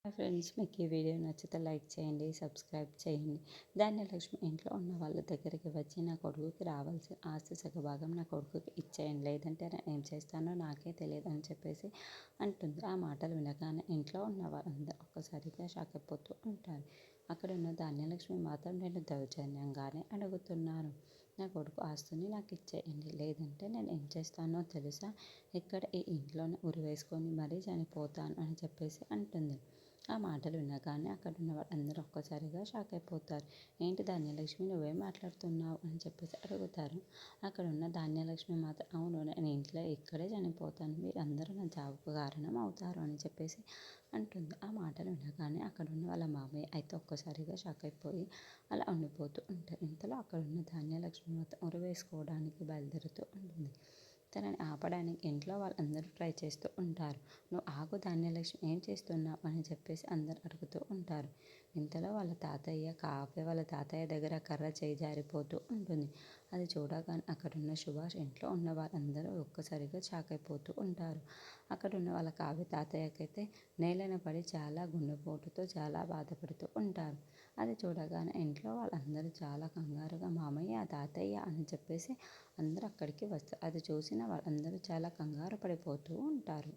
Hi friends, మీకు ఈ video నచ్చితే లైక్ చేయండి, సబ్స్క్రైబ్ చేయండి. ధాన్యలక్ష్మి ఇంట్లో ఉన్న వాళ్ళ దగ్గరికి వచ్చి నా కొడుకుకి రావాల్సిన ఆస్తి సగభాగం నా కొడుకుకి ఇచ్చేయండి, లేదంటే నేను ఏం చేస్తానో నాకే తెలియదు అని చెప్పేసి అంటుంది. ఆ మాటలు వినగానే ఇంట్లో ఉన్న వాళ్ళందరూ ఒక్కసారిగా షాక్ అయిపోతూ ఉంటారు. అక్కడ ఉన్న ధాన్యలక్ష్మి మాత్రం నేను దౌర్జన్యంగానే అడుగుతున్నాను, నా కొడుకు ఆస్తిని నాకు ఇచ్చేయండి, లేదంటే నేను ఏం చేస్తానో తెలుసా, ఇక్కడ ఈ ఇంట్లోనే ఉరి వేసుకొని మరీ చనిపోతాను అని చెప్పేసి అంటుంది. ఆ మాటలు వినగానే అక్కడున్న వాళ్ళందరూ ఒక్కసారిగా షాక్ అయిపోతారు. ఏంటి ధాన్యలక్ష్మి, నువ్వేం మాట్లాడుతున్నావు అని చెప్పేసి అడుగుతారు. అక్కడ ఉన్న ధాన్యలక్ష్మి మాత్రం, అవును, నేను ఇంట్లో ఇక్కడే చనిపోతాను, మీరందరూ నా చావుకు కారణం అవుతారు అని చెప్పేసి అంటుంది. ఆ మాటలు వినగానే అక్కడున్న వాళ్ళ మామయ్య అయితే ఒక్కసారిగా షాక్ అయిపోయి అలా ఉండిపోతూ ఉంటారు. ఇంతలో అక్కడున్న ధాన్యలక్ష్మి మొత్తం ఉరివేసుకోవడానికి బయలుదేరుతూ ఉంటుంది. తనని ఆపడానికి ఇంట్లో వాళ్ళందరూ ట్రై చేస్తూ ఉంటారు. నువ్వు ఆగు ధాన్యలక్ష్మి, ఏం చేస్తున్నావు అని చెప్పేసి అందరు అడుగుతూ ఉంటారు. ఇంతలో కావ్య వాళ్ళ తాతయ్య దగ్గర కర్ర చేయి జారిపోతూ ఉంటుంది. అది చూడగానే అక్కడున్న సుభాష్, ఇంట్లో ఉన్న వాళ్ళందరూ ఒక్కసారిగా షాక్ అయిపోతూ ఉంటారు. అక్కడున్న వాళ్ళ కావ్య తాతయ్యకైతే నేలన పడి చాలా గుండెపోటుతో చాలా బాధపడుతూ ఉంటారు. అది చూడగానే ఇంట్లో వాళ్ళందరూ చాలా కంగారుగా మామయ్య, తాతయ్య అని చెప్పేసి అందరూ అక్కడికి వస్తారు. అది చూసిన వాళ్ళందరూ చాలా కంగారు పడిపోతూ ఉంటారు.